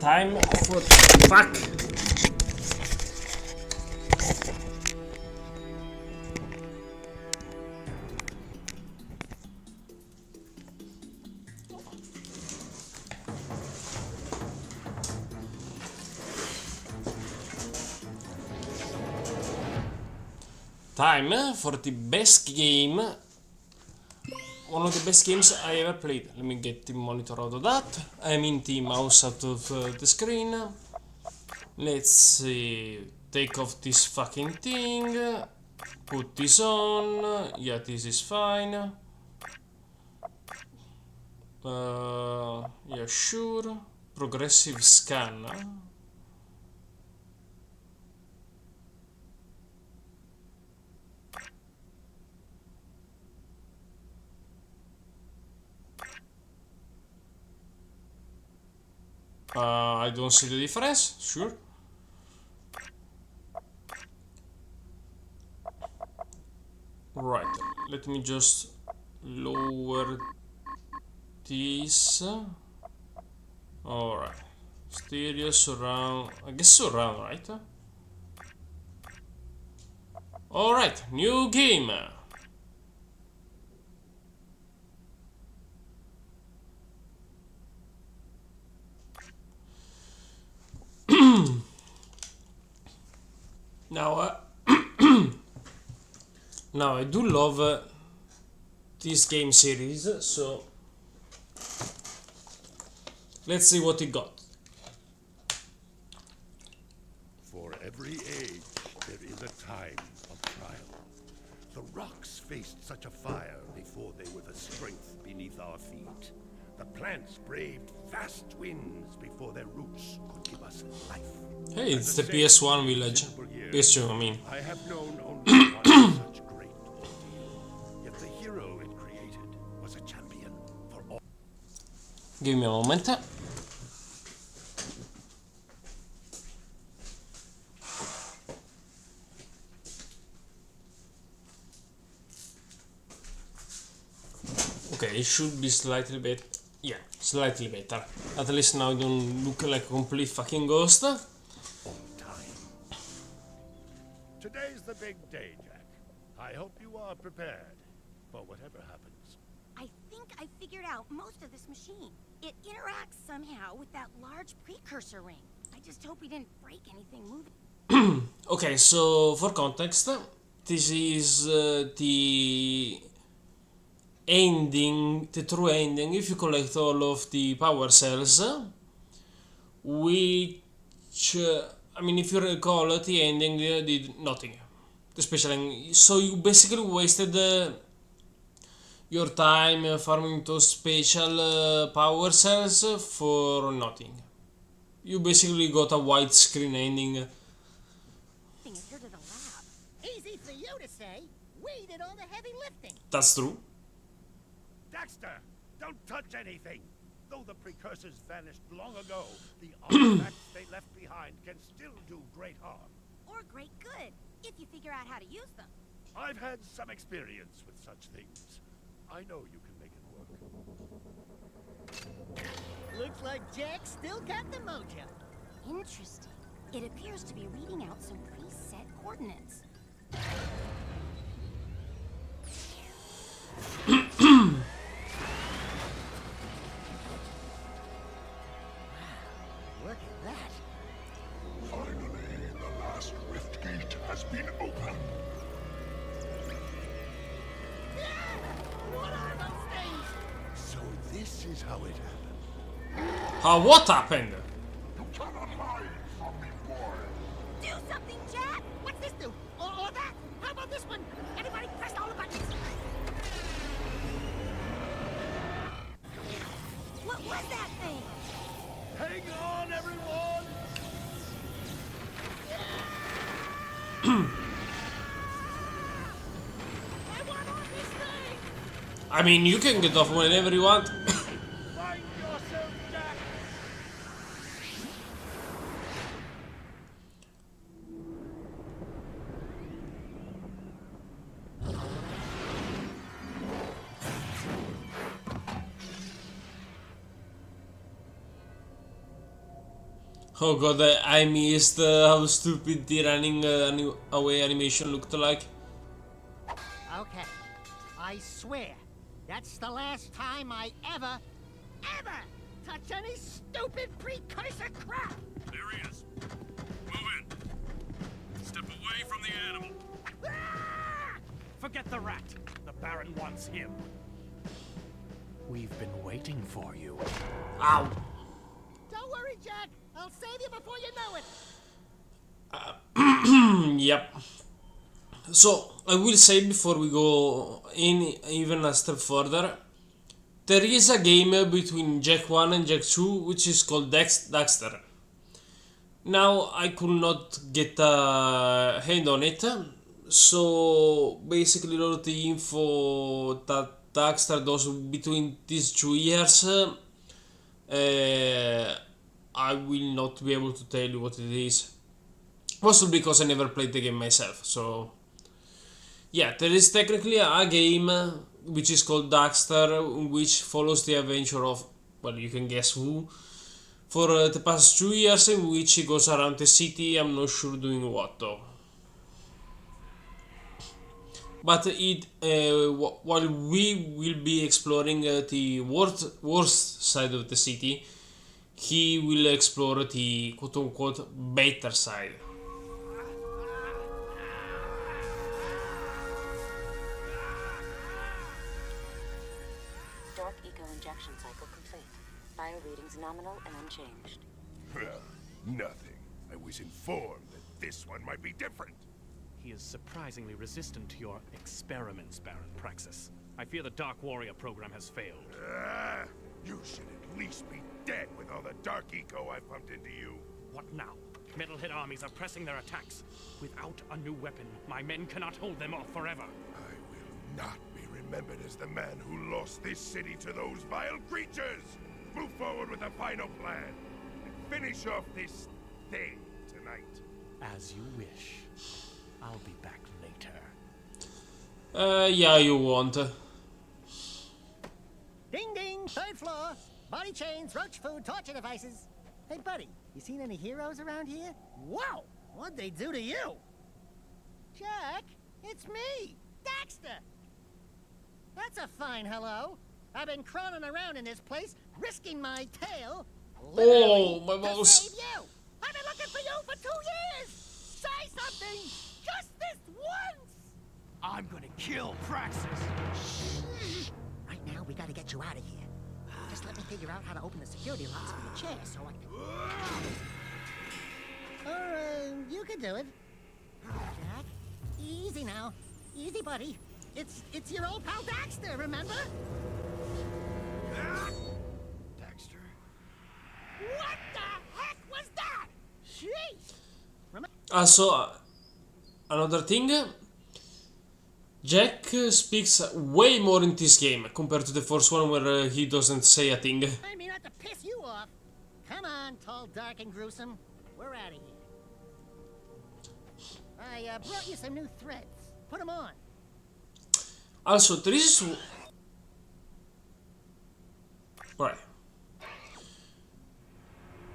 Time for... Fuck! Time for the best game. One of the best games I ever played. Let me get the monitor out of that. I mean the mouse out of the screen. Let's see. Take off this fucking thing. Put this on. Yeah, this is fine. Yeah, sure. Progressive scan. I don't see the difference. Sure. Right. Let me just lower this. Alright. Stereo, surround. I guess surround, right? Alright, new game. Now, now I do love this game series, so let's see what it got. For every age, there is a time of trial. The rocks faced such a fire before they were the strength beneath our feet. The plants braved vast winds before their roots could give us life. Hey, it's the PS1 village. PS2, I mean. I have known only one such great ordeal. Yet the hero it created was a champion for all. Give me a moment. Okay, it should be slightly better. Yeah, slightly better. At least now I don't look like a complete fucking ghost. Today's the big day, Jack. I hope you are prepared for whatever happens. I think I figured out most of this machine. It interacts somehow with that large precursor ring. I just hope we didn't break anything moving. Okay, so for context, this is the ending, the true ending, if you collect all of the power cells, which, I mean, if you recall, the ending did nothing. Especially, so you basically wasted your time farming those special power cells for nothing. You basically got a widescreen ending. Here to the lab. Easy for you to say. We did all the heavy lifting. That's true. Daxter, don't touch anything! Though the precursors vanished long ago, the artifacts they left behind can still do great harm. Or great good, if you figure out how to use them. I've had some experience with such things. I know you can make it work. Looks like Jack still got the mojo. Interesting. It appears to be reading out some preset coordinates. Look at that. Finally, the last rift gate has been opened. What are those things? So this is how it happened. What happened? You cannot hide from me, boy. Do something, Jack! What's this do? Or that? How about this one? Everybody press all the buttons. What was that thing? Hang on, everyone! I want on this thing. I mean, you can get off whenever you want. Find yourself, Jack! Oh god, I missed how stupid the running away animation looked like. Okay. I swear, that's the last time I ever touch any stupid precursor crap! There he is. Move in. Step away from the animal. Ah! Forget the rat. The Baron wants him. We've been waiting for you. Ow! Don't worry, Jack. I'll save you before you know it. Yep. So, I will say before we go in even a step further, there is a game between Jack 1 and Jack 2 which is called Daxter. Now, I could not get a hand on it, so basically all the info that Daxter does between these 2 years, I will not be able to tell you what it is. Also because I never played the game myself, so... Yeah, there is technically a game which is called Daxter, which follows the adventure of, well, you can guess who, for the past 2 years, in which he goes around the city. I'm not sure doing what though. But while we will be exploring the worst side of the city, he will explore the quote-unquote better side. Dark eco injection cycle complete. Bio readings nominal and unchanged. Well, nothing. I was informed that this one might be different. He is surprisingly resistant to your experiments, Baron Praxis. I fear the Dark Warrior program has failed. You should at least be dead with all the dark eco I pumped into you. What now? Metalhead armies are pressing their attacks. Without a new weapon, my men cannot hold them off forever. I will not be remembered as the man who lost this city to those vile creatures. Move forward with the final plan and finish off this thing tonight. As you wish. I'll be back later. Yeah, you won't. Ding ding, third floor. Body chains, roach food, torture devices. Hey, buddy, you seen any heroes around here? Whoa! What'd they do to you? Jack, it's me, Daxter. That's a fine hello. I've been crawling around in this place, risking my tail. Oh, my to mouse. save you. I've been looking for you for 2 years. Say something, just this once. I'm gonna kill Praxis! Right now, we gotta get you out of here. Just let me figure out how to open the security locks for the chair so I can... Or, you could do it. Jack, easy now. Easy, buddy. It's your old pal Daxter, remember? Daxter? What the heck was that? Jeez! Also, another thing, Jack speaks way more in this game compared to the first one where he doesn't say a thing. I mean, not to piss you off. Come on, tall, dark, and gruesome. We're out of here. I brought you some new threads. Put them on. Also, there is... Right.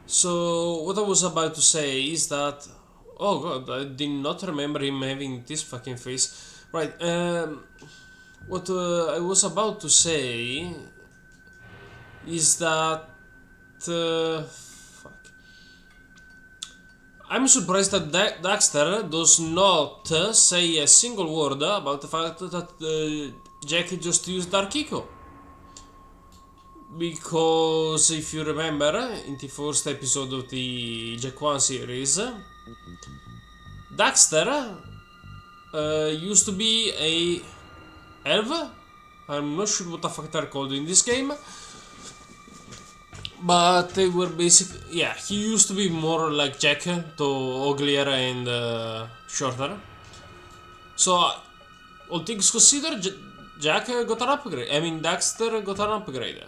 So, what I was about to say is that... Oh god, I did not remember him having this fucking face. Right, what I was about to say is that... fuck. I'm surprised that Daxter does not say a single word about the fact that Jack just used Dark Eco. Because if you remember, in the first episode of the Jack 1 series, Daxter used to be a elf. I'm not sure what the fuck they're called in this game. But they were basically... Yeah, he used to be more like Jack, though uglier and shorter. So, all things considered, Jack got an upgrade. I mean, Daxter got an upgrade.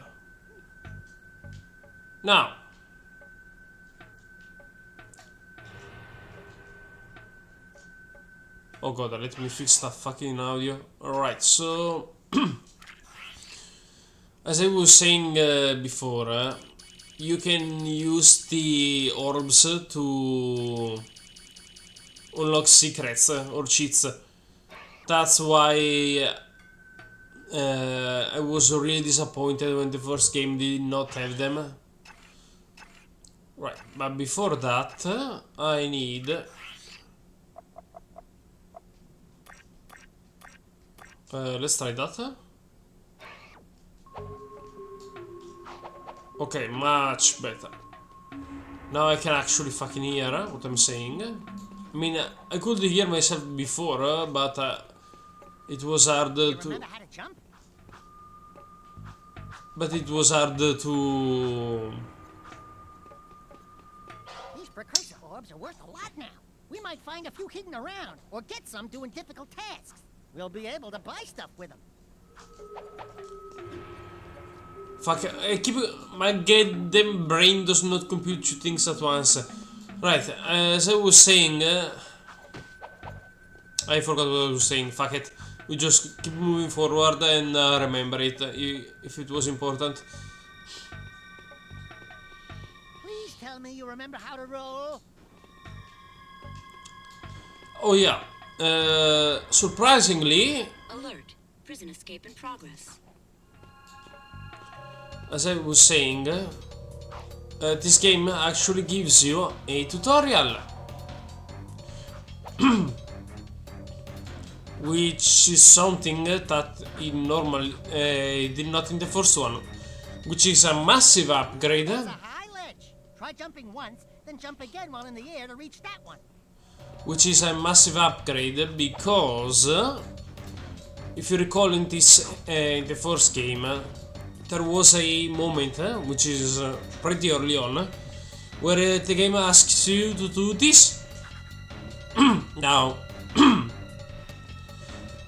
Now... Oh god, let me fix that fucking audio. Alright, so... As I was saying before, you can use the orbs to unlock secrets or cheats. That's why I was really disappointed when the first game did not have them. Right, but before that, I need... let's try that. Okay, much better. Now I can actually fucking hear what I'm saying. I mean, I could hear myself before, but it was hard to... Remember how to jump? But it was hard to... These precursor orbs are worth a lot now. We might find a few hidden around, or get some doing difficult tasks. We'll be able to buy stuff with them. Fuck, I keep... My goddamn brain does not compute two things at once. Right, as I was saying... I forgot what I was saying, fuck it. We just keep moving forward and remember it, if it was important. Please tell me you remember how to roll. Oh yeah, surprisingly, Alert. Prison escape in progress. as I was saying, this game actually gives you a tutorial. Which is something that in normal did not in the first one, which is a massive upgrade. It's a high ledge. Try jumping once, then jump again while in the air to reach that one. Which is a massive upgrade because, if you recall in this in the first game, there was a moment which is pretty early on, where the game asks you to do this. Now.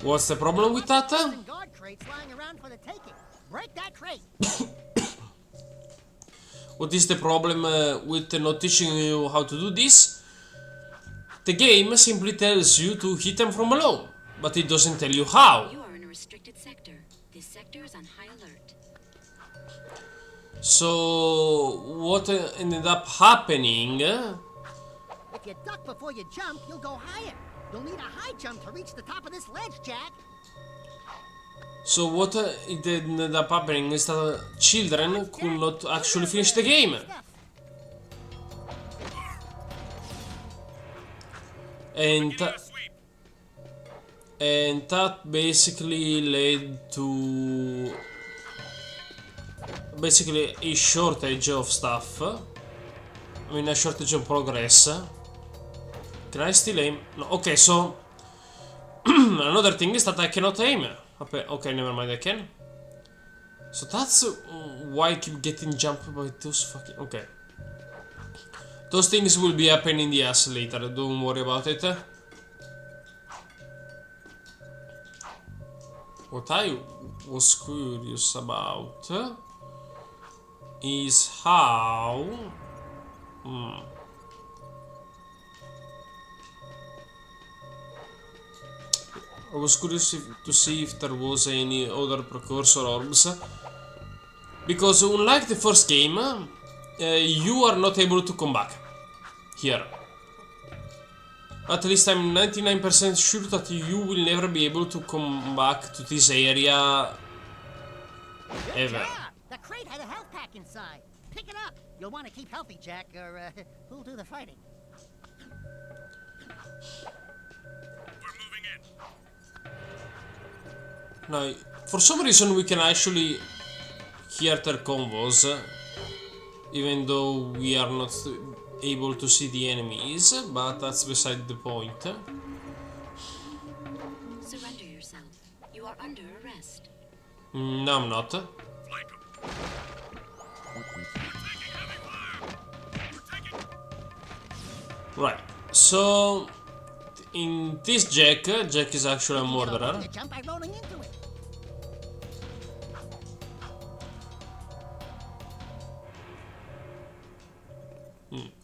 What's the problem with that? Guard crates lying around for the taking. Break that crate. What is the problem with not teaching you how to do this? The game simply tells you to hit them from below, but it doesn't tell you how. You are in a restricted sector. This sector is on high alert. So what ended up happening? If you duck before you jump, you'll go higher. You'll need a high jump to reach the top of this ledge, Jack. So what it ended up happening is that children could not actually finish the game. And that basically led to a shortage of stuff. I mean, a shortage of progress. Can I still aim? No, okay, so another thing is that I cannot aim. Okay, never mind, I can. So that's why I keep getting jumped by those fucking... Okay. Those things will be a pain in the ass later, don't worry about it. What I was curious about is how... I was curious to see if there was any other precursor orbs, because unlike the first game, you are not able to come back here. At least I'm 99% sure that you will never be able to come back to this area ever. Yeah, the crate had a health pack inside. Pick it up. You'll want to keep healthy, Jack, or who'll do the fighting? We're moving in. Now, for some reason we can actually hear their convos, even though we are not able to see the enemies, but that's beside the point. Surrender yourself. You are under arrest. No, I'm not. Flank 'em. We're taking heavy fire. We're taking... Right, so in this Jack is actually a murderer. You jump by rolling into it.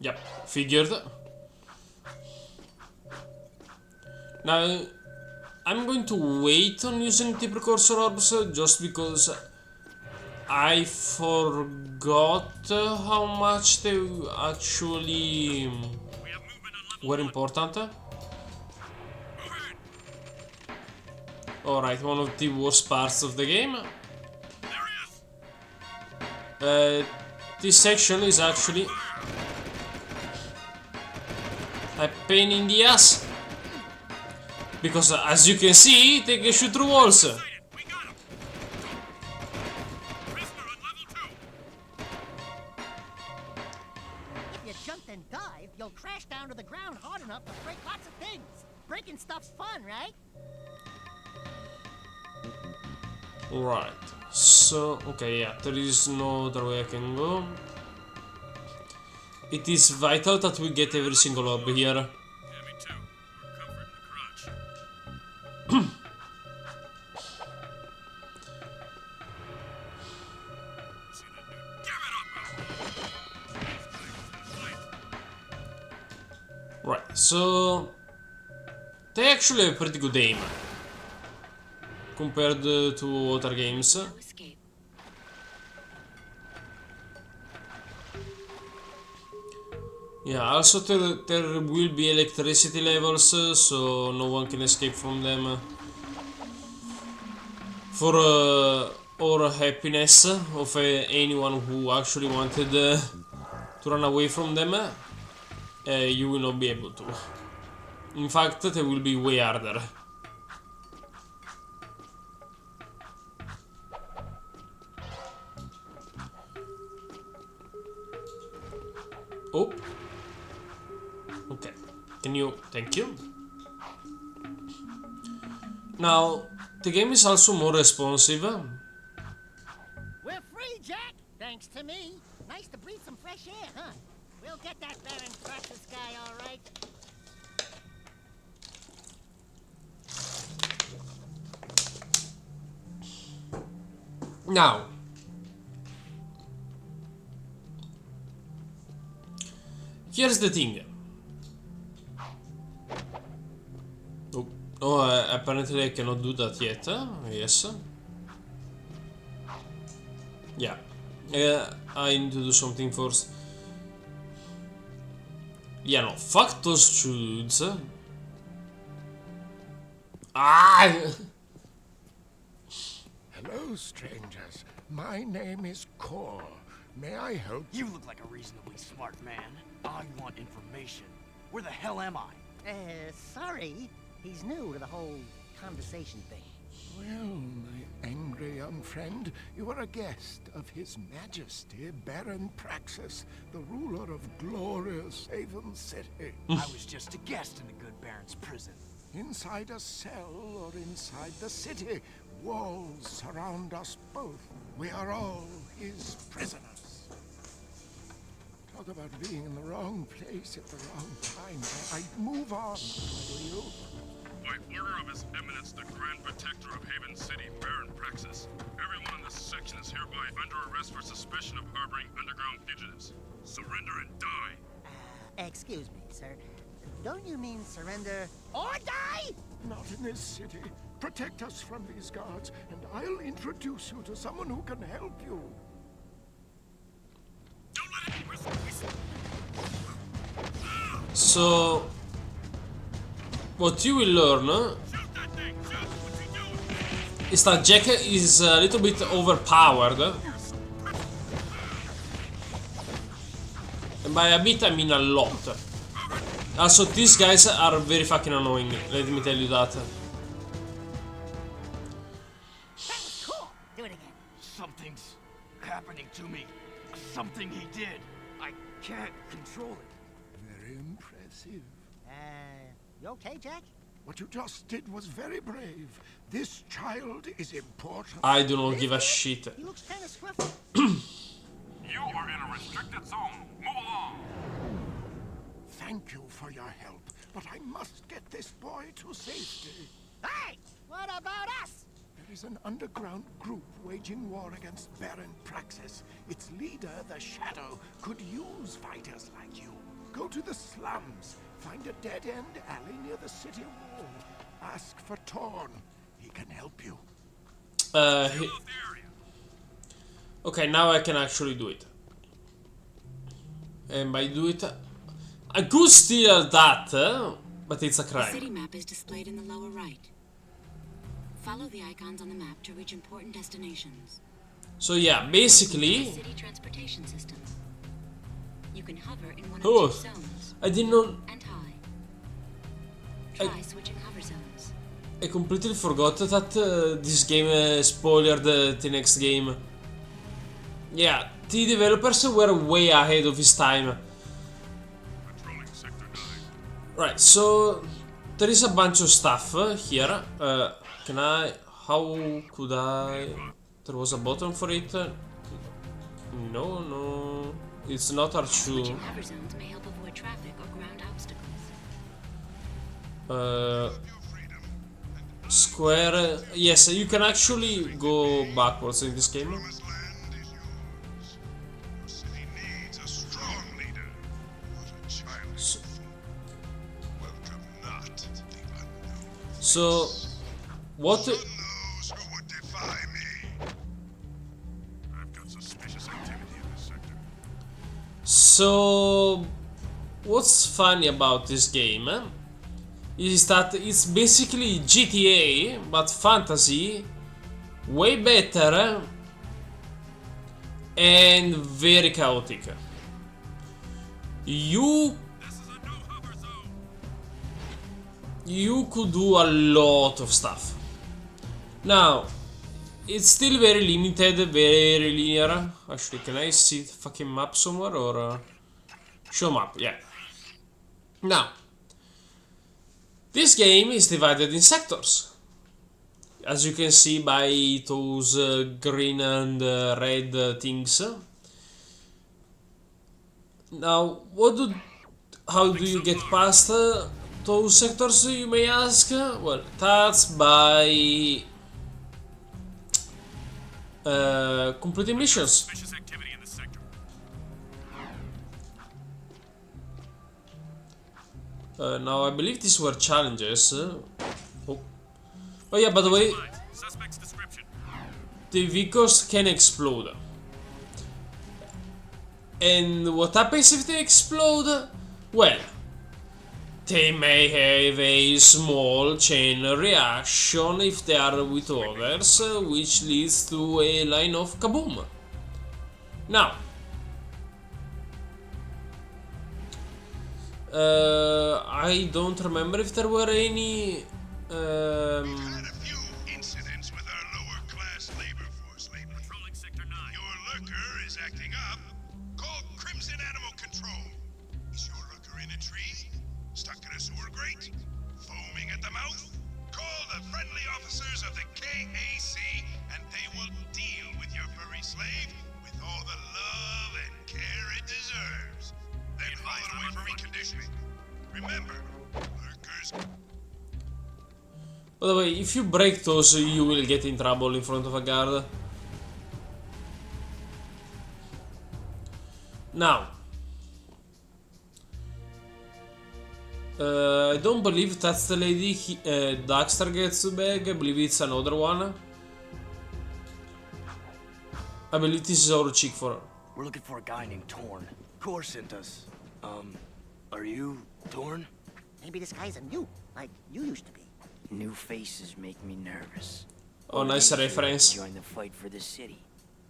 Yep, figured. Now, I'm going to wait on using the precursor orbs just because I forgot how much they actually were important. Alright, one of the worst parts of the game. This section is actually a pain in the ass. Because as you can see, they can shoot through walls. If you jumped and dived, you'll crash down to the ground hard enough to break lots of things. Breaking stuff's fun, right? Right. So, okay, yeah, there is no other way I can go. It is vital that we get every single orb here. Yeah, me too. We're covered in the crotch. See that dude? Give it up, man! Right, so they actually have pretty good aim compared to other games. No escape. Yeah, also there will be electricity levels, so no one can escape from them. For or happiness of anyone who actually wanted to run away from them, you will not be able to. In fact, they will be way harder. Oh. Okay. Can you... Thank you. Now, the game is also more responsive. We're free, Jack! Thanks to me. Nice to breathe some fresh air, huh? We'll get that Baron Praxis guy, all right. Now, here's the thing. Oh, apparently I cannot do that yet. Yes. Yeah. I need to do something first. Yeah, no. Fuck those dudes. Ah! Hello, strangers. My name is Core. May I help? You look like a reasonably smart man. I want information. Where the hell am I? Sorry. He's new to the whole conversation thing. Well, my angry young friend, you are a guest of His Majesty, Baron Praxis, the ruler of glorious Haven City. I was just a guest in the good Baron's prison. Inside a cell or inside the city, walls surround us both. We are all his prisoners. Talk about being in the wrong place at the wrong time. I'd move on, will you? By order of His Eminence, the Grand Protector of Haven City, Baron Praxis, everyone in this section is hereby under arrest for suspicion of harboring underground fugitives. Surrender and die. Excuse me, sir. Don't you mean surrender or die? Not in this city. Protect us from these guards, and I'll introduce you to someone who can help you. Don't let him whistle. So, what you will learn Shoot that thing! Shoot! What's he doing? is that Jack is a little bit overpowered. And by a bit I mean a lot. Also, these guys are very fucking annoying, let me tell you that. That was cool. Do it again. Something's happening to me. Something he did. I can't control it. Very impressive. You okay, Jack? What you just did was very brave. This child is important. I do not give a shit. He looks kind of scruffy. You are in a restricted zone. Move along. Thank you for your help, but I must get this boy to safety. Hey! What about us? There is an underground group waging war against Baron Praxis. Its leader, the Shadow, could use fighters like you. Go to the slums, find a dead-end alley near the city wall. Ask for Torn. He can help you. Okay, now I can actually do it. And by do it, I could steal that, but it's a The crime. city map is displayed in the lower right. Follow the icons on the map to reach important destinations. So yeah, The basically, city transportation system. You can hover in one of oh, two zones I didn't know. and high. Try switching hover zones. I completely forgot that this game spoiled the next game. Yeah, the developers were way ahead of his time. Patrolling Sector 9. Right, so there is a bunch of stuff here. Can I? How could I? There was a button for it. No, no, it's not R2. Switching hover zones may help avoid traffic or ground obstacles. Square. Yes, you can actually go backwards in this game. Promised land is yours. Your city needs a strong leader, not a childish fool. Welcome not to the unknown. So, what? None knows who would defy me. I've got suspicious activity in this sector. So, what's funny about this game is that it's basically GTA but fantasy, way better and very chaotic. You could do a lot of stuff. Now, it's still very limited, very linear. Actually, can I see the fucking map somewhere or show map? Yeah. Now, this game is divided in sectors, as you can see by those green and red things. Now, how do you get past those sectors, you may ask? Well, that's by completing missions. Suspicious activity in this sector. Now, I believe these were challenges. Oh yeah, by the way, Suspect's description. the vehicles can explode. And what happens if they explode? Well, they may have a small chain reaction if they are with others, which leads to a line of kaboom. Now, I don't remember if there were any. Had a few incidents with our lower class labor force lately. Patrolling Sector 9. Your lurker is acting up. Call Crimson Animal Control. Is your lurker in a tree? Stuck in a sewer grate? Foaming at the mouth? Call the friendly officers of the KAC and they will deal with your furry slave with all the love and care it deserves. Then file it away for reconditioning. Remember, lurkers. By the way, if you break those, you will get in trouble in front of a guard. Now, I don't believe that's the lady Daxter gets back. I believe it's another one. I believe this is our chick for her. We're looking for a guy named Torn. Core sent us. Are you Torn? Maybe this guy's a new, like you used to be. New faces make me nervous. Oh, nice reference. Join the fight for the city.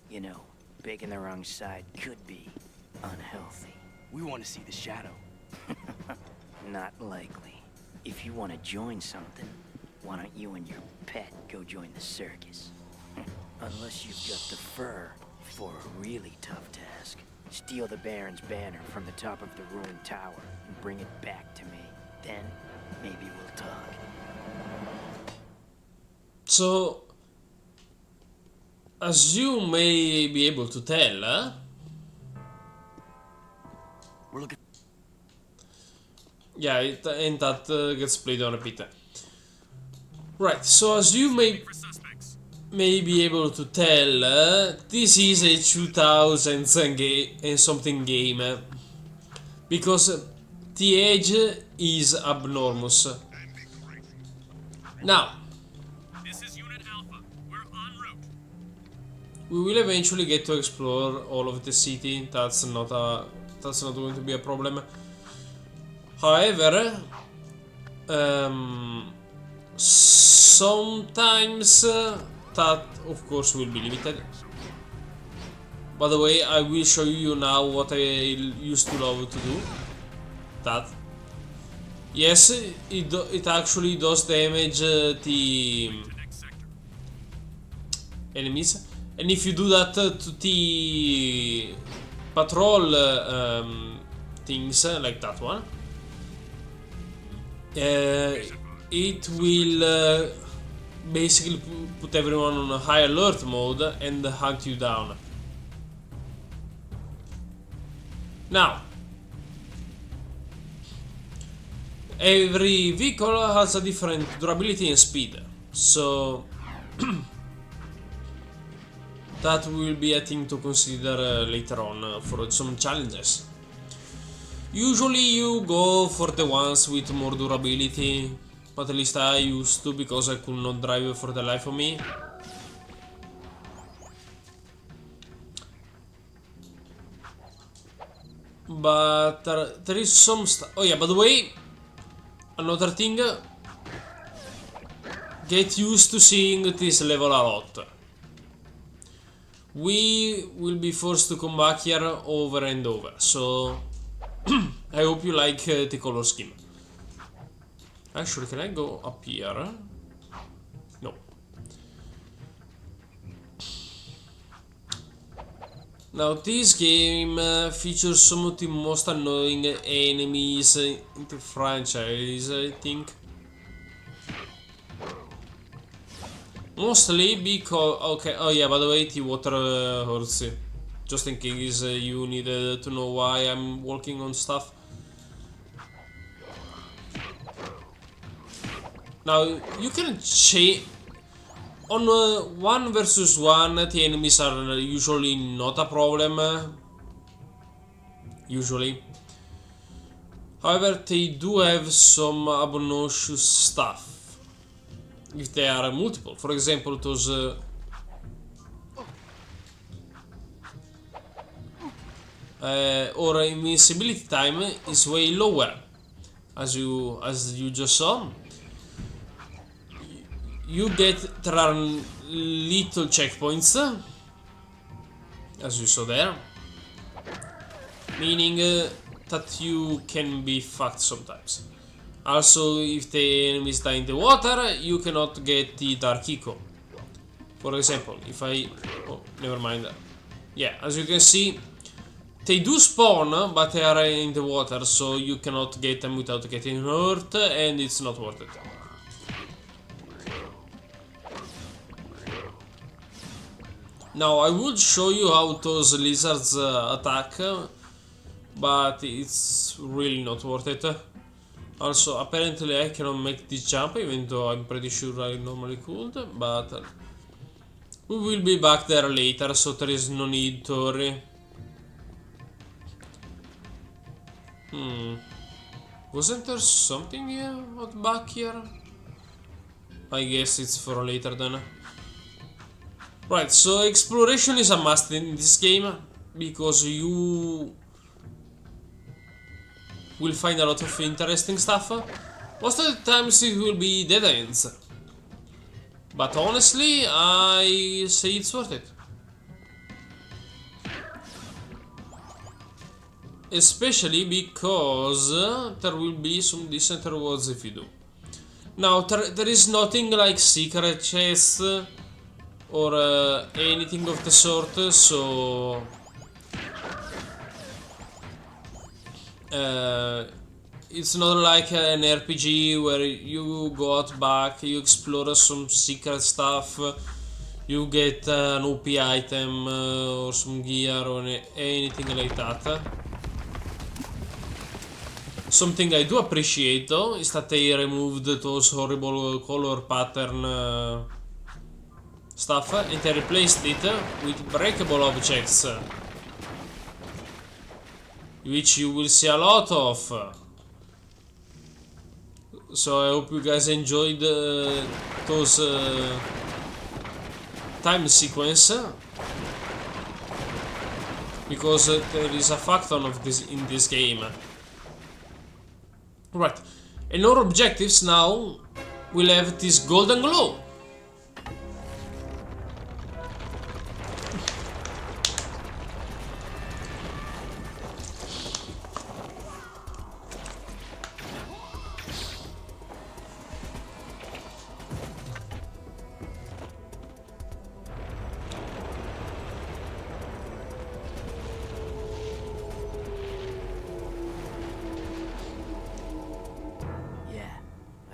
You know, picking the wrong side could be unhealthy. We want to see the shadow. Not likely. If you want to join something, why don't you and your pet go join the circus? Unless you've got the fur for a really tough task. Steal the Baron's banner from the top of the ruined tower and bring it back to me. Then, maybe we'll talk. So, as you may be able to tell, We're looking. yeah, and that gets played on repeat. Right, so as you may be able to tell, this is a 2000s and something game, because the age is abnormous. Now, This is Unit Alpha. We're en route. We will eventually get to explore all of the city. That's not going to be a problem. However, sometimes that of course will be limited. By the way, I will show you now what I used to love to do. That. Yes, it actually does damage the enemies. And if you do that to the patrol things, like that one, it will basically put everyone on a high alert mode and hunt you down. Now, every vehicle has a different durability and speed, so that will be a thing to consider later on for some challenges. Usually you go for the ones with more durability, but at least I used to, because I could not drive for the life of me. But there is some stuff. Oh yeah, by the way, another thing, get used to seeing this level a lot. We will be forced to come back here over and over, so I hope you like the color scheme. Actually, can I go up here? No. Now, this game features some of the most annoying enemies in the franchise, I think. Mostly because... Okay, oh yeah, by the way, the water hurts you. Just in case you needed to know why I'm working on stuff. Now, you can change... On 1 versus 1, the enemies are usually not a problem. Usually. However, they do have some obnoxious stuff. If they are multiple. For example, those... or invincibility time is way lower. As you just saw. There are little checkpoints, as you saw there, meaning that you can be fucked sometimes. Also, if the enemies die in the water, you cannot get the Dark Echo. For example, if I... Oh, never mind. Yeah, as you can see, they do spawn, but they are in the water, so you cannot get them without getting hurt, and it's not worth it. Now, I would show you how those lizards attack, but it's really not worth it. Also, apparently I cannot make this jump, even though I'm pretty sure I normally could, but we will be back there later, so there is no need to hurry. Wasn't there something out back here? I guess it's for later then. Right, so exploration is a must in this game, because you will find a lot of interesting stuff. Most of the times it will be dead ends, but honestly, I say it's worth it. Especially because there will be some decent rewards if you do. Now, there is nothing like secret chests or anything of the sort, so it's not like an RPG where you go out back, you explore some secret stuff, you get an OP item or some gear or anything like that. Something I do appreciate though is that they removed those horrible color pattern stuff, and I replaced it with breakable objects, which you will see a lot of. So I hope you guys enjoyed those time sequence. because there is a factor of this in this game. Right, and our objectives now will have this golden glow.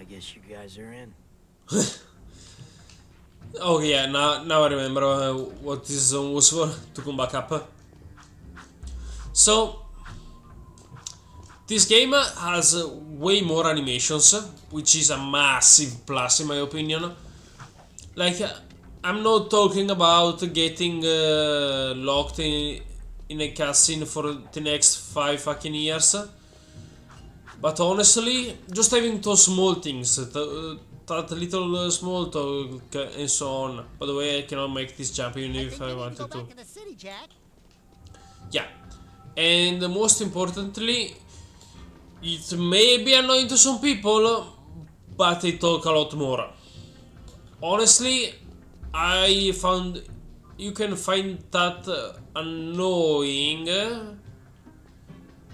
Guess you guys are in. Oh yeah, now I remember what this zone was for, to come back up. So, this game has way more animations, which is a massive plus in my opinion. Like, I'm not talking about getting locked in a cutscene for the next 5 fucking years. But honestly, just having those small things, that little small talk and so on. By the way, I cannot make this jump even if I wanted to. Yeah, and most importantly, it may be annoying to some people, but they talk a lot more. Honestly, I found you can find that annoying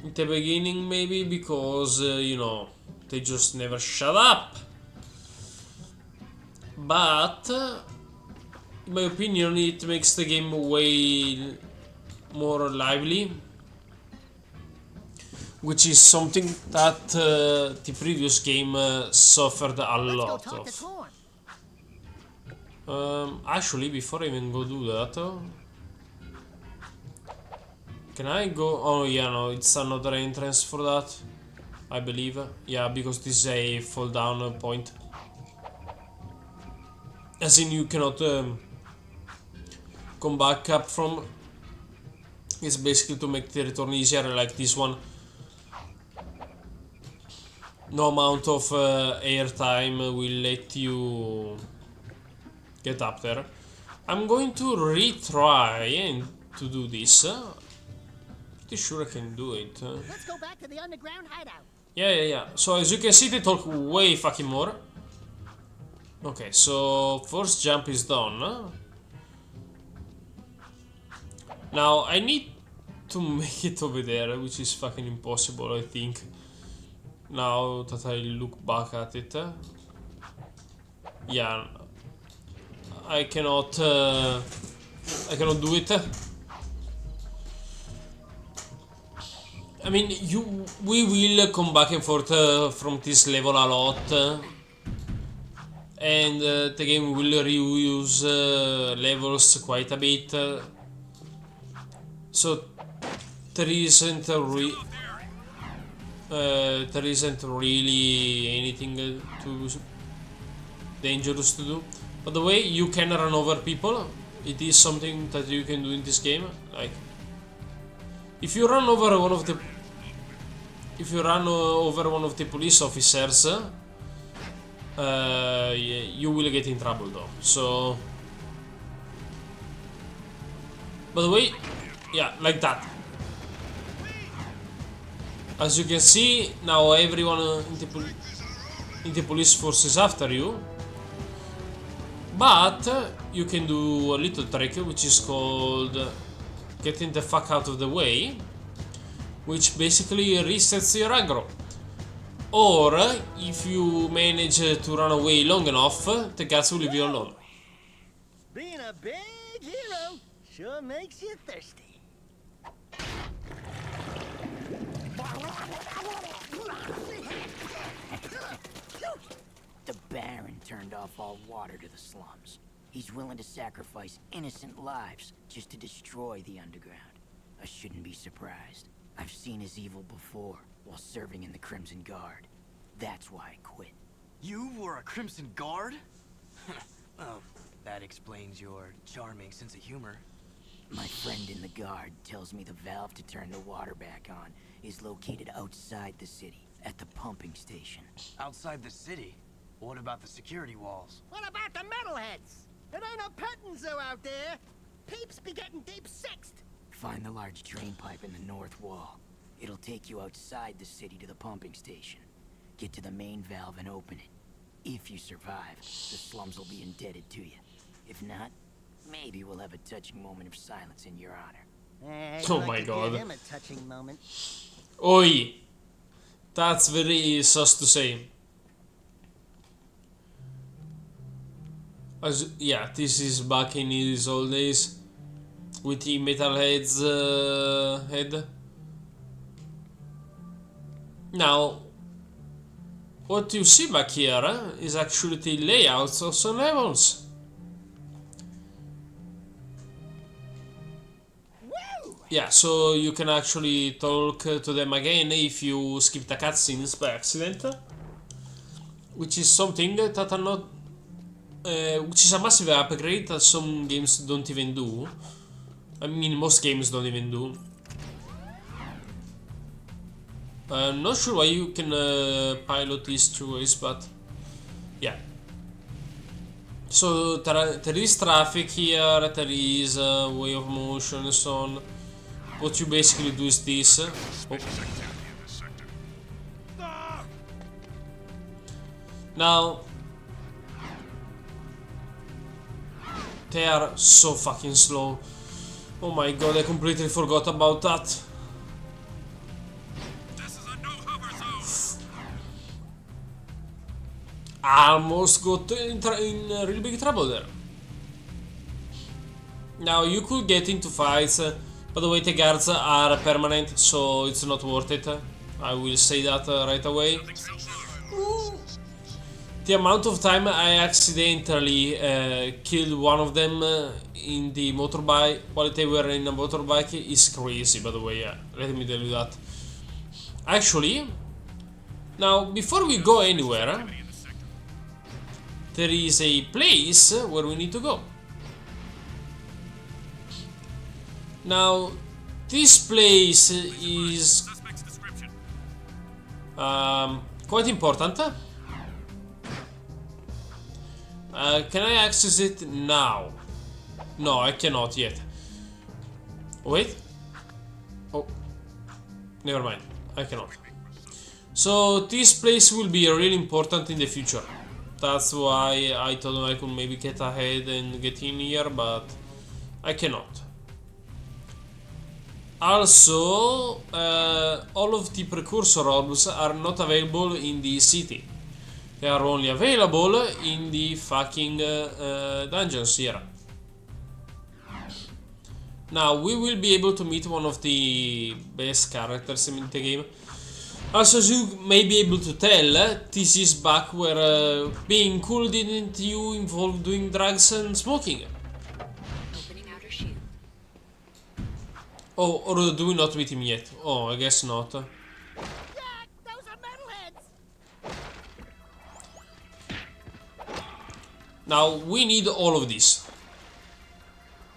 in the beginning, maybe because you know, they just never shut up. But in my opinion, it makes the game way more lively, which is something that the previous game suffered a lot of. Actually, before I even go do that, can I go? Oh yeah, no, it's another entrance for that, I believe. Yeah, because this is a fall down point. As in, you cannot come back up from. It's basically to make the return easier, like this one. No amount of airtime will let you get up there. I'm going to retry and to do this. Pretty sure I can do it. Let's go back to the underground hideout. Yeah. So as you can see, they talk way fucking more. Okay, so first jump is done. Now I need to make it over there, which is fucking impossible, I think. Now that I look back at it. Yeah, I cannot do it. I mean, we will come back and forth from this level a lot, and the game will reuse levels quite a bit, so there isn't really anything too dangerous to do. By the way, you can run over people. It is something that you can do in this game. Like, if you run over one of the police officers, you will get in trouble though. So, by the way, yeah, like that. As you can see, now everyone in the police force is after you. But you can do a little trick, which is called getting the fuck out of the way, which basically resets your aggro. Or, if you manage to run away long enough, the guards will leave you alone. Being a big hero sure makes you thirsty. The Baron turned off all water to the slums. He's willing to sacrifice innocent lives just to destroy the underground. I shouldn't be surprised. I've seen his evil before, while serving in the Crimson Guard. That's why I quit. You were a Crimson Guard? Oh, that explains your charming sense of humor. My friend in the Guard tells me the valve to turn the water back on is located outside the city, at the pumping station. Outside the city? What about the security walls? What about the metalheads? It ain't a petting zoo out there. Peeps be getting deep sexed. Find the large drain pipe in the north wall. It'll take you outside the city to the pumping station. Get to the main valve and open it. If you survive, the slums will be indebted to you. If not, maybe we'll have a touching moment of silence in your honor. Oh my god. Give him a touching moment. Oi! That's very sus to say. Yeah, this is back in his old days. With the metalhead's head. Now, what you see back here is actually the layouts of some levels. Yeah, so you can actually talk to them again if you skip the cutscenes by accident, which is something that are not, which is a massive upgrade that some games don't even do. I mean, most games don't even do. I'm not sure why you can pilot these two ways, but yeah. So there is traffic here, there is way of motion and so on. What you basically do is this. Oh. Now, they are so fucking slow. Oh my god, I completely forgot about that. This is a no-hover zone. I almost got in really big trouble there. Now, you could get into fights. By the way, the guards are permanent, so it's not worth it. I will say that right away. The amount of time I accidentally killed one of them in the motorbike while they were in a motorbike is crazy, by the way. Yeah, let me tell you that. Actually, now before we go anywhere, there is a place where we need to go. Now, this place is quite important. Can I access it now? No, I cannot yet. Wait. Oh. Never mind. I cannot. So, this place will be really important in the future. That's why I told him I could maybe get ahead and get in here, but I cannot. Also, all of the precursor orbs are not available in the city. They are only available in the fucking dungeons here. Now, we will be able to meet one of the best characters in the game. Also, as you may be able to tell, this is back where being cool didn't you involve doing drugs and smoking. Oh, or do we not meet him yet? Oh, I guess not. Jack, those are metalheads. Now, we need all of these.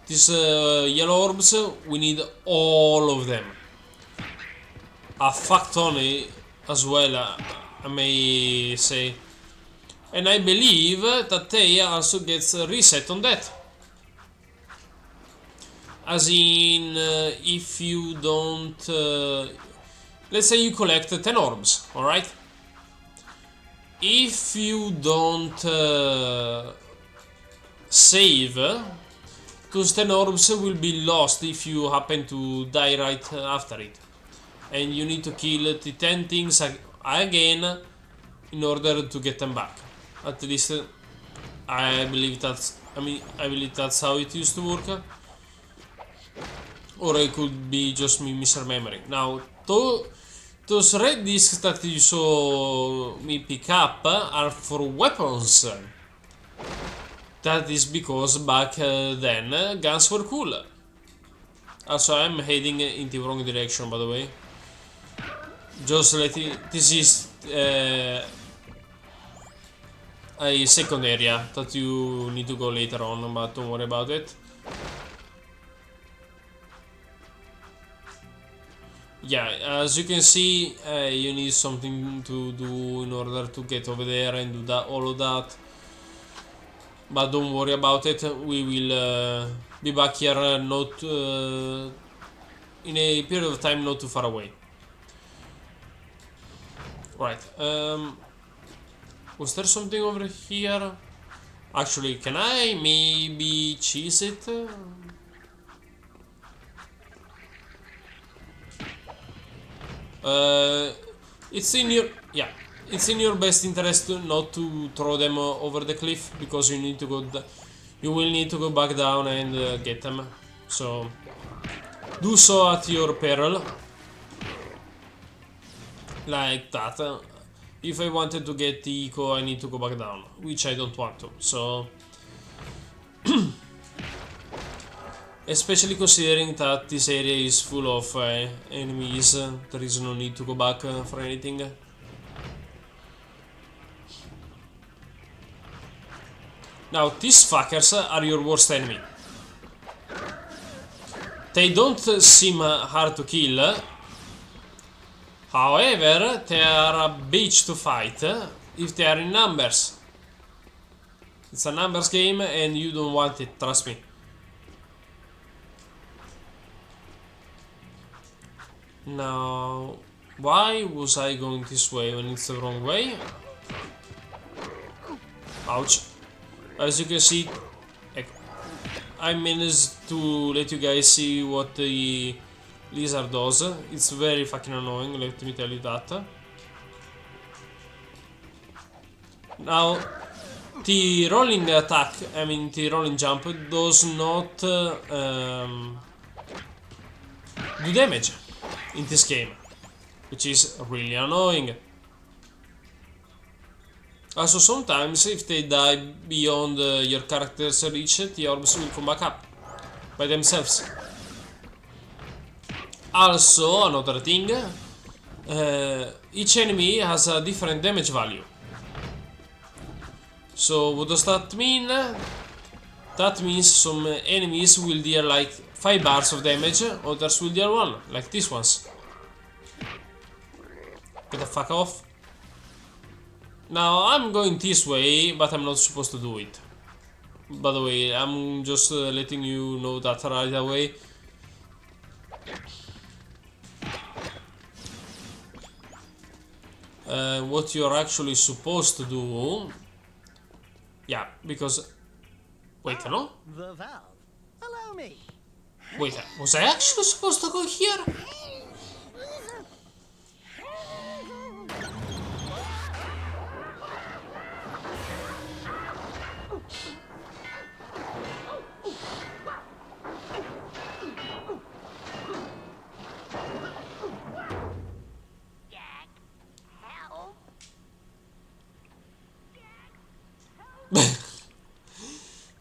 These yellow orbs, we need all of them. A fuck ton as well, I may say. And I believe that they also gets reset on that. As in, if you don't... let's say you collect 10 orbs, alright? If you don't save, those 10 orbs will be lost if you happen to die right after it. And you need to kill the 10 things again in order to get them back. At least, I believe that's... I believe that's how it used to work. Or it could be just me misremembering. Now, those red discs that you saw me pick up are for weapons. That is because back then guns were cool. Also, I'm heading in the wrong direction, by the way. Just letting... This is a second area that you need to go later on, but don't worry about it. Yeah, as you can see, you need something to do in order to get over there and do that, all of that. But don't worry about it, we will be back here not in a period of time not too far away. Right. Was there something over here? Actually, can I maybe cheese it? It's in your it's in your best interest not to throw them over the cliff, because you need to go. You will need to go back down and get them. So do so at your peril, like that. If I wanted to get the eco, I need to go back down, which I don't want to. So especially considering that this area is full of enemies, there is no need to go back for anything. Now, these fuckers are your worst enemy. They don't seem hard to kill. However, they are a bitch to fight if they are in numbers. It's a numbers game and you don't want it, trust me. Now, why was I going this way when it's the wrong way? Ouch. As you can see, I managed to let you guys see what the lizard does. It's very fucking annoying, let me tell you that. Now, the rolling attack, I mean the rolling jump, does not do damage in this game, which is really annoying. Also, sometimes if they die beyond your character's reach, the orbs will come back up by themselves. Also, another thing, each enemy has a different damage value. So what does that mean? That means some enemies will deal like 5 bars of damage, others will deal 1, like these ones. Get the fuck off. Now, I'm going this way, but I'm not supposed to do it. By the way, I'm just letting you know that right away. What you're actually supposed to do... Yeah, because... Wait, no? The valve. Allow me. Wait, was I actually supposed to go here?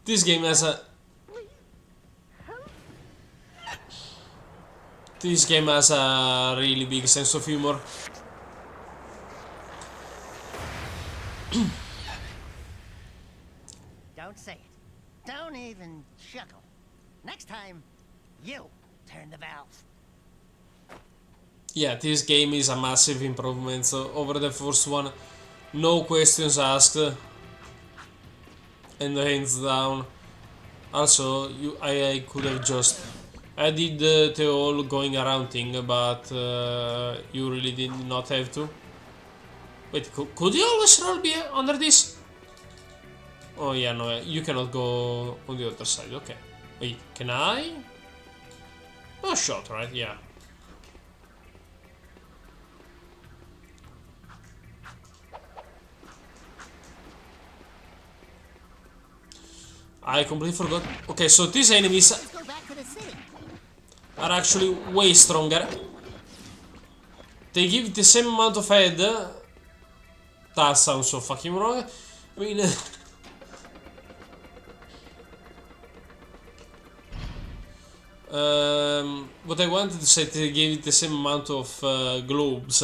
This game has a... This game has a really big sense of humor. Don't say it. Don't even chuckle. Next time, you turn the valve. Yeah, this game is a massive improvement over the first one. No questions asked. And hands down. Also, I could have just... I did the whole going around thing, but you really did not have to. Wait, could you always roll be under this? Oh yeah, no, you cannot go on the other side, okay. Wait, can I? No shot, right? Yeah. I completely forgot. Okay, so these enemies are actually way stronger. They give the same amount of head. That sounds so fucking wrong. I mean... what I wanted to say, they gave it the same amount of globes.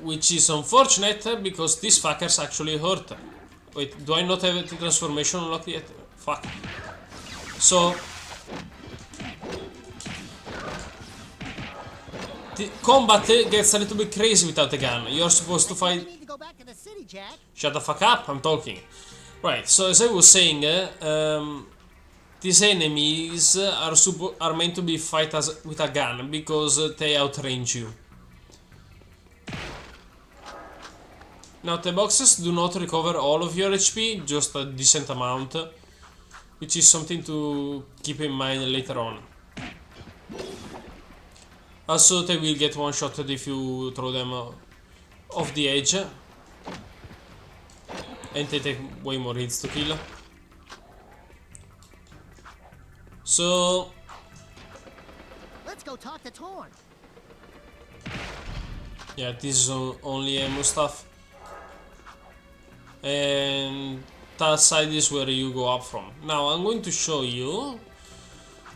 Which is unfortunate, because these fuckers actually hurt. Wait, do I not have the transformation unlocked yet? Fuck. So... the combat gets a little bit crazy without a gun. You're supposed to fight... Shut the fuck up, I'm talking. Right, so as I was saying, these enemies are meant to be fight with a gun because they outrange you. Now the boxes do not recover all of your HP, just a decent amount, which is something to keep in mind later on. Also, they will get one-shotted if you throw them off the edge. And they take way more hits to kill. So... Let's go talk to Torn. yeah, this is only ammo stuff. And that side is where you go up from. Now, I'm going to show you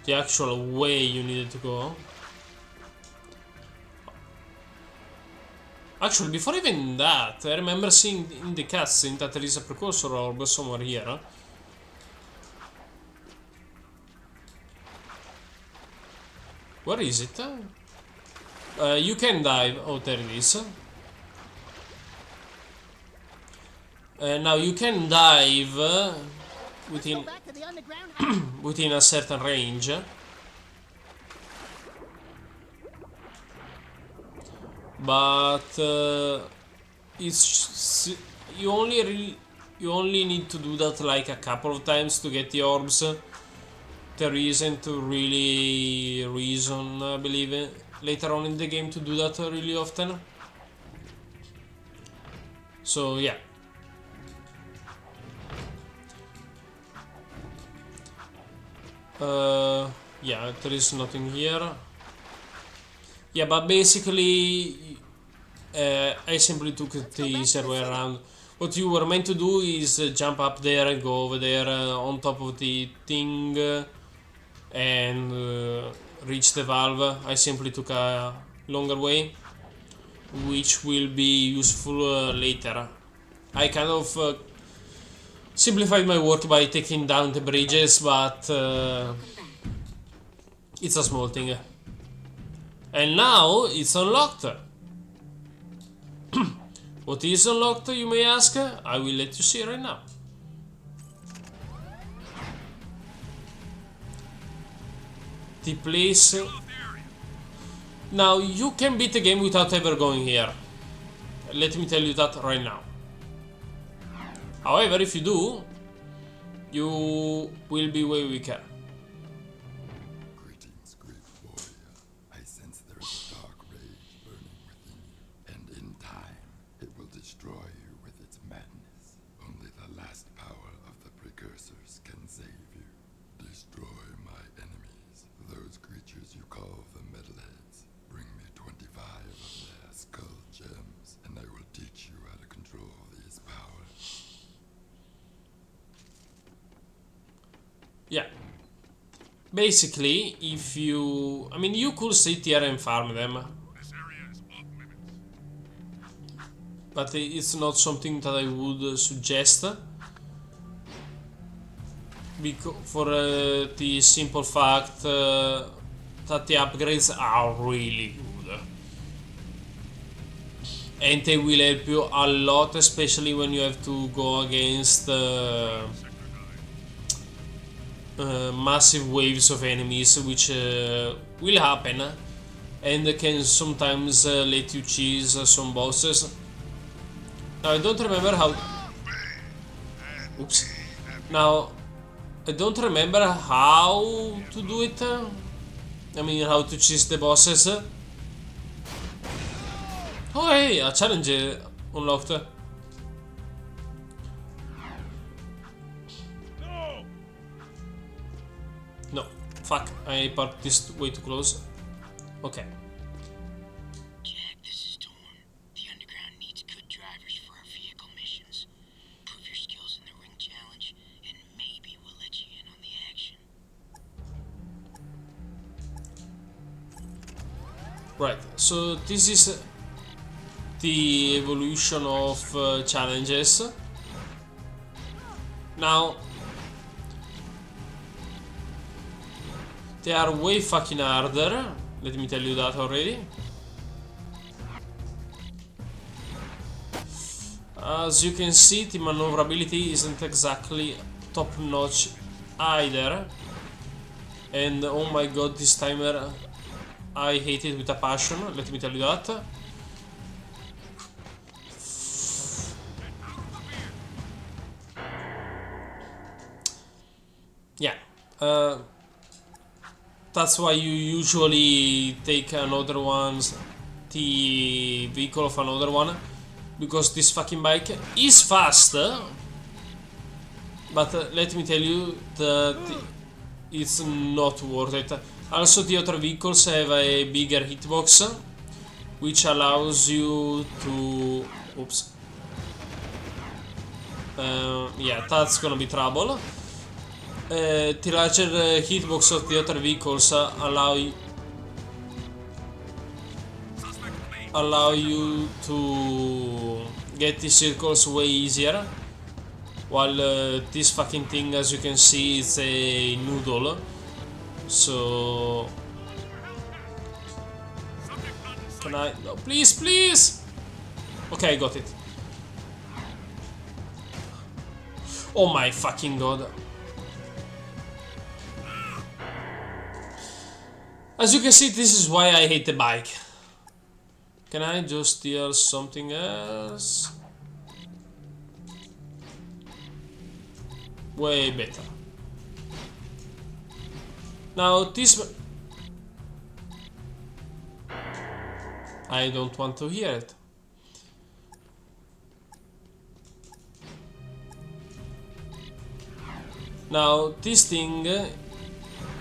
the actual way you needed to go. Actually, before even that, I remember seeing in the cutscene that there is a precursor orb somewhere here. Where is it? You can dive. Oh, there it is. Now you can dive within within a certain range. But it's you only need to do that like a couple of times to get the orbs. There isn't really reason, I believe, later on in the game to do that really often. So yeah. Yeah, there is nothing here. Yeah, but basically, I simply took the easier way around. What you were meant to do is jump up there and go over there on top of the thing and reach the valve. I simply took a longer way, which will be useful later. I kind of simplified my work by taking down the bridges, but it's a small thing. And now it's unlocked. What is unlocked, you may ask? I will let you see right now. The place... Now, you can beat the game without ever going here. Let me tell you that right now. However, if you do, you will be way weaker. Greetings, great warrior. I sense there is a dark rage burning within you, and in time, it will destroy you with its madness. Only the last power of the precursors can save you. Destroy my enemies, those creatures you call the metalheads. Bring me 25 of their skull gems, and I will teach you how to control these powers. Yeah. Basically, if you... I mean, you could sit here and farm them. This area is off limits. But it's not something that I would suggest. For the simple fact that the upgrades are really good. And they will help you a lot, especially when you have to go against massive waves of enemies, which will happen and can sometimes let you cheese some bosses. Now I don't remember how... Oops. Now I don't remember how to do it. I mean, how to cheese the bosses. Oh hey, a challenge unlocked. No, fuck, I parked this way too close. Okay. Jack, this is Torn. The Underground needs good drivers for our vehicle missions. Prove your skills in the ring challenge, and maybe we'll let you in on the action. Right, so this is the evolution of challenges. Now, they are way fucking harder, let me tell you that already. As you can see, the maneuverability isn't exactly top notch either. And oh my god, this timer, I hate it with a passion, let me tell you that. Yeah, that's why you usually take another one's the vehicle of another one, because this fucking bike is fast, but let me tell you that it's not worth it. Also, the other vehicles have a bigger hitbox, which allows you to... Oops. Yeah, that's gonna be trouble. The larger hitbox of the other vehicles allow you to get the circles way easier, while this fucking thing, as you can see, is a noodle. So can I? No, please, please. Okay, I got it. Oh my fucking god. As you can see, this is why I hate the bike. Can I just steal something else? Way better. Now this... I don't want to hear it. Now this thing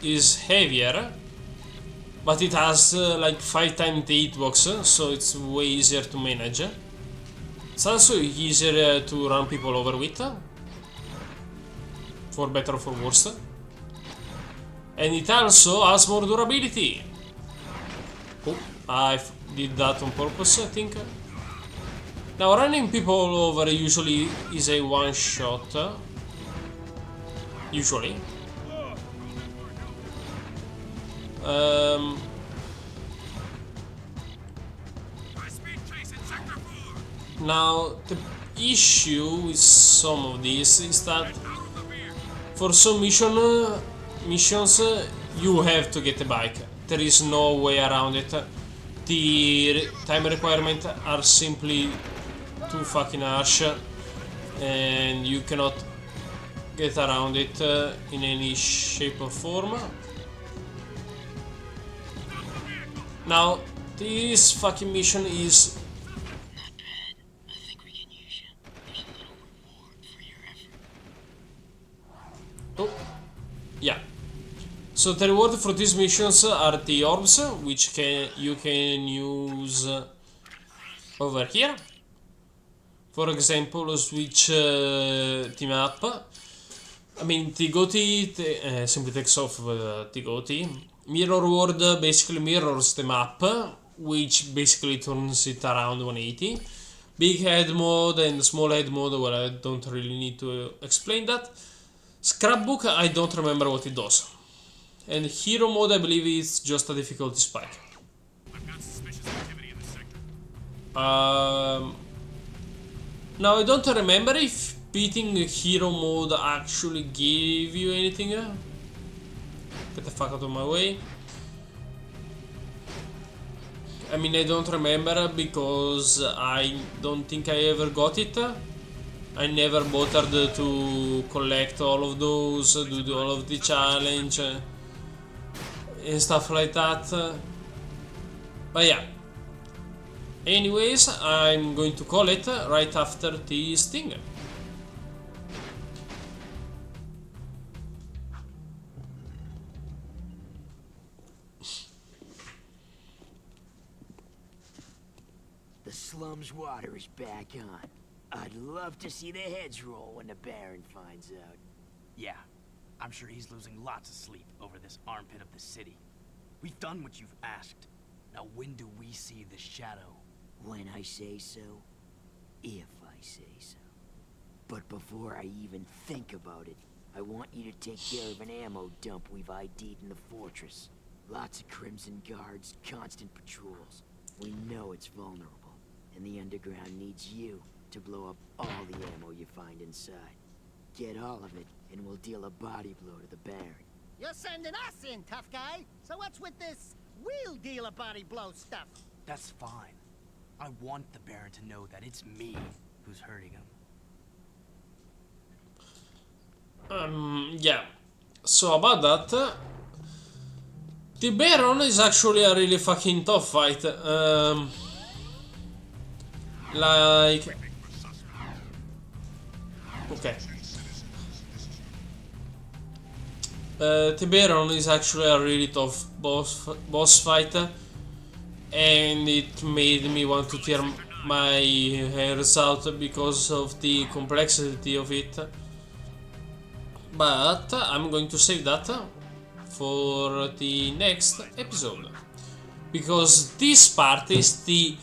is heavier, but it has like 5 times the hitbox, so it's way easier to manage. It's also easier to run people over with, for better or for worse. And it also has more durability. Oh, I did that on purpose, I think. Now running people over usually is a one shot. Usually. Now the issue with some of these is that for some missions you have to get a bike. There is no way around it. The time requirements are simply too fucking harsh, and you cannot get around it in any shape or form. Now, this fucking mission is... Oh, yeah. So the reward for these missions are the orbs, which you can use over here. For example, switch the map. I mean, Tigoti simply takes off Tigoti. Mirror World basically mirrors the map, which basically turns it around 180. Big head mode and small head mode, well, I don't really need to explain that. Scrapbook, I don't remember what it does. And hero mode, I believe it's just a difficulty spike. Now I don't remember if beating hero mode actually gave you anything. Get the fuck out of my way. I mean, I don't remember because I don't think I ever got it. I never bothered to collect all of those, do all of the challenge and stuff like that. But yeah. Anyways, I'm going to call it right after this thing. The slum's water is back on. I'd love to see the heads roll when the Baron finds out. Yeah, I'm sure he's losing lots of sleep over this armpit of the city. We've done what you've asked. Now when do we see the shadow? When I say so, if I say so. But before I even think about it, I want you to take care of an ammo dump we've ID'd in the fortress. Lots of Crimson Guards, constant patrols. We know it's vulnerable, and the underground needs you to blow up all the ammo you find inside. Get all of it, and we'll deal a body blow to the Baron. You're sending us in, tough guy. So what's with this wheel dealer body blow stuff? That's fine. I want the Baron to know that it's me who's hurting him. Yeah. So about that, the Baron is actually a really fucking tough fight. Like, okay. The Baron is actually a really tough boss fight, and it made me want to tear my hairs out because of the complexity of it. But I'm going to save that for the next episode, because this part is the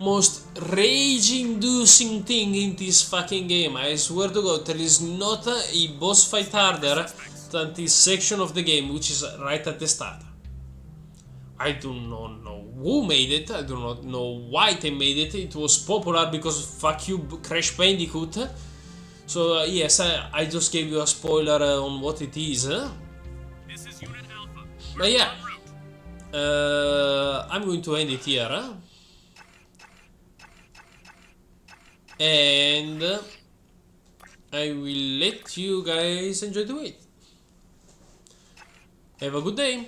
most rage-inducing thing in this fucking game. I swear to God, there is not a boss fight harder than this section of the game, which is right at the start. I do not know who made it, I do not know why they made it. It was popular because fuck you, Crash Bandicoot. So yes, I just gave you a spoiler on what it is. This is Unit Alpha. But yeah, I'm going to end it here. And I will let you guys enjoy the wait. Have a good day.